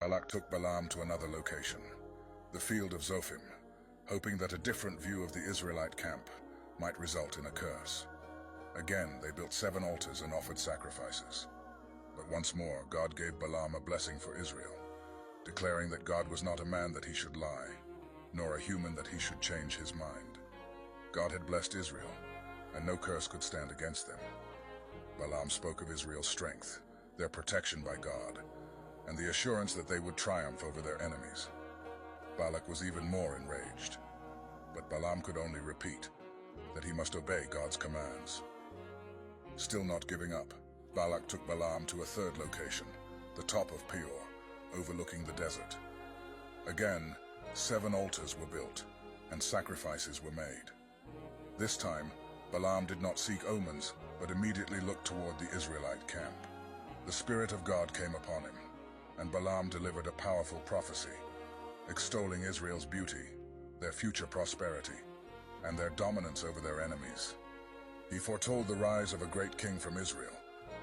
Balak took Balaam to another location, the field of Zophim, hoping that a different view of the Israelite camp might result in a curse. Again, they built 7 altars and offered sacrifices. But once more, God gave Balaam a blessing for Israel, declaring that God was not a man that he should lie, nor a human that he should change his mind. God had blessed Israel, and no curse could stand against them. Balaam spoke of Israel's strength, their protection by God, and the assurance that they would triumph over their enemies. Balak was even more enraged, but Balaam could only repeat that he must obey God's commands. Still not giving up, Balak took Balaam to a third location, the top of Peor, overlooking the desert. Again, 7 altars were built, and sacrifices were made. This time, Balaam did not seek omens, but immediately looked toward the Israelite camp. The Spirit of God came upon him, and Balaam delivered a powerful prophecy, extolling Israel's beauty, their future prosperity, and their dominance over their enemies. He foretold the rise of a great king from Israel,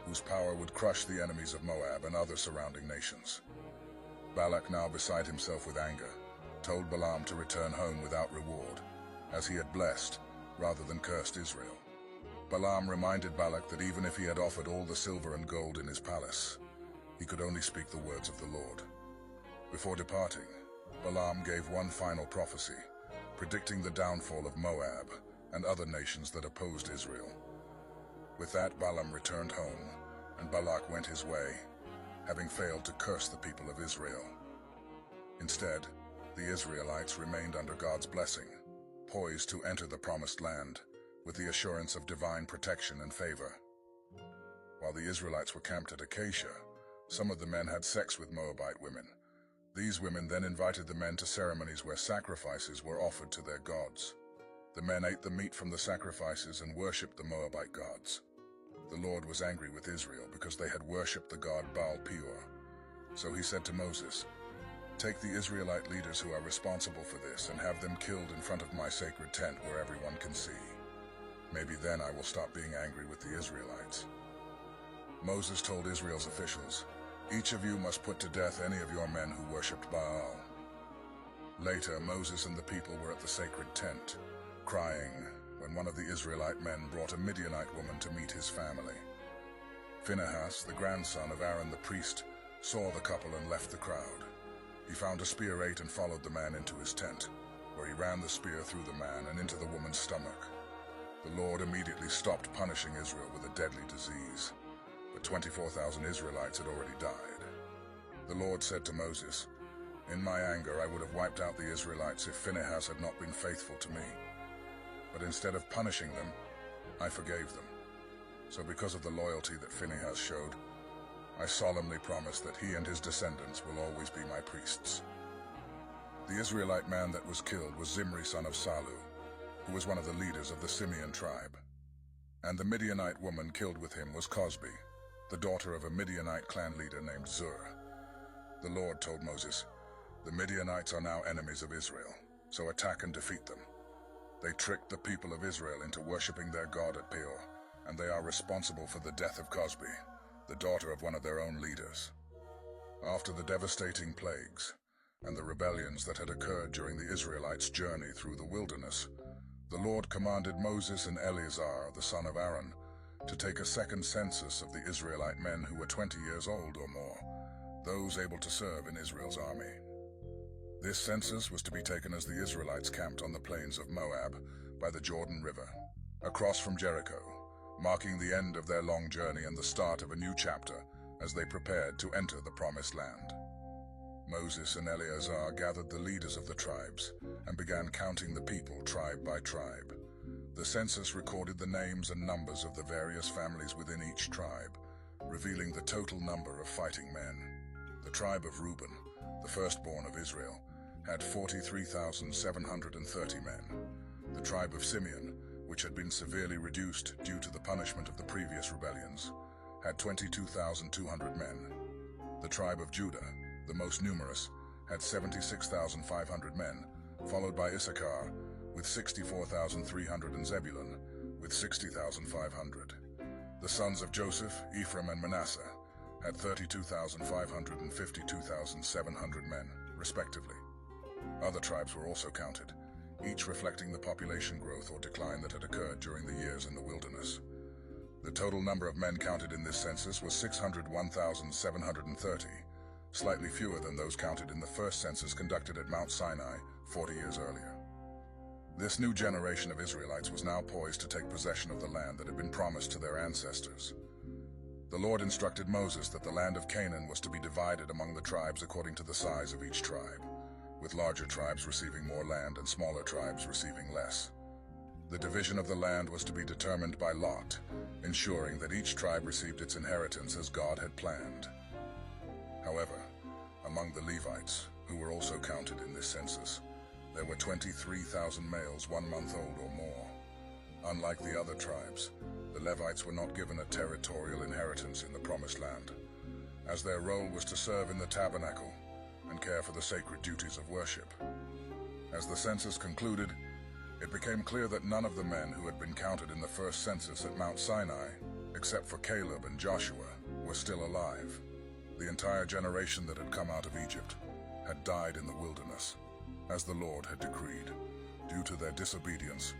whose power would crush the enemies of Moab and other surrounding nations. Balak, now beside himself with anger, told Balaam to return home without reward, as he had blessed rather than cursed Israel. Balaam reminded Balak that even if he had offered all the silver and gold in his palace, he could only speak the words of the Lord. Before departing, Balaam gave one final prophecy, predicting the downfall of Moab and other nations that opposed Israel. With that, Balaam returned home, and Balak went his way, having failed to curse the people of Israel. Instead, the Israelites remained under God's blessing, poised to enter the promised land, with the assurance of divine protection and favor. While the Israelites were camped at Acacia, some of the men had sex with Moabite women. These women then invited the men to ceremonies where sacrifices were offered to their gods. The men ate the meat from the sacrifices and worshipped the Moabite gods. The Lord was angry with Israel because they had worshipped the god Baal Peor. So he said to Moses, "Take the Israelite leaders who are responsible for this and have them killed in front of my sacred tent where everyone can see. Maybe then I will stop being angry with the Israelites." Moses told Israel's officials, "Each of you must put to death any of your men who worshipped Baal." Later, Moses and the people were at the sacred tent, crying, when one of the Israelite men brought a Midianite woman to meet his family. Phinehas, the grandson of Aaron the priest, saw the couple and left the crowd. He found a spear eight and followed the man into his tent, where he ran the spear through the man and into the woman's stomach. The Lord immediately stopped punishing Israel with a deadly disease, but 24,000 Israelites had already died. The Lord said to Moses, "In my anger I would have wiped out the Israelites if Phinehas had not been faithful to me. But instead of punishing them, I forgave them. So because of the loyalty that Phinehas showed, I solemnly promise that he and his descendants will always be my priests." The Israelite man that was killed was Zimri son of Salu, who was one of the leaders of the Simeon tribe. And the Midianite woman killed with him was Cosbi, the daughter of a Midianite clan leader named Zur. The Lord told Moses, "The Midianites are now enemies of Israel, so attack and defeat them. They tricked the people of Israel into worshipping their god at Peor, and they are responsible for the death of Cosbi, the daughter of one of their own leaders." After the devastating plagues and the rebellions that had occurred during the Israelites' journey through the wilderness, the Lord commanded Moses and Eleazar, the son of Aaron, to take a second census of the Israelite men who were 20 years old or more, those able to serve in Israel's army. This census was to be taken as the Israelites camped on the plains of Moab by the Jordan River, across from Jericho, marking the end of their long journey and the start of a new chapter as they prepared to enter the Promised Land. Moses and Eleazar gathered the leaders of the tribes and began counting the people tribe by tribe. The census recorded the names and numbers of the various families within each tribe, revealing the total number of fighting men. The tribe of Reuben, the firstborn of Israel, had 43,730 men. The tribe of Simeon, which had been severely reduced due to the punishment of the previous rebellions, had 22,200 men. The tribe of Judah, the most numerous, had 76,500 men, followed by Issachar with 64,300 and Zebulun with 60,500. The sons of Joseph, Ephraim and Manasseh, at 32,500 and 52,700 men, respectively. Other tribes were also counted, each reflecting the population growth or decline that had occurred during the years in the wilderness. The total number of men counted in this census was 601,730, slightly fewer than those counted in the first census conducted at Mount Sinai 40 years earlier. This new generation of Israelites was now poised to take possession of the land that had been promised to their ancestors. The Lord instructed Moses that the land of Canaan was to be divided among the tribes according to the size of each tribe, with larger tribes receiving more land and smaller tribes receiving less. The division of the land was to be determined by lot, ensuring that each tribe received its inheritance as God had planned. However, among the Levites, who were also counted in this census, there were 23,000 males 1 month old or more. Unlike the other tribes, the Levites were not given a territorial inheritance in the Promised Land, as their role was to serve in the tabernacle and care for the sacred duties of worship. As the census concluded, it became clear that none of the men who had been counted in the first census at Mount Sinai, except for Caleb and Joshua, were still alive. The entire generation that had come out of Egypt had died in the wilderness, as the Lord had decreed, due to their disobedience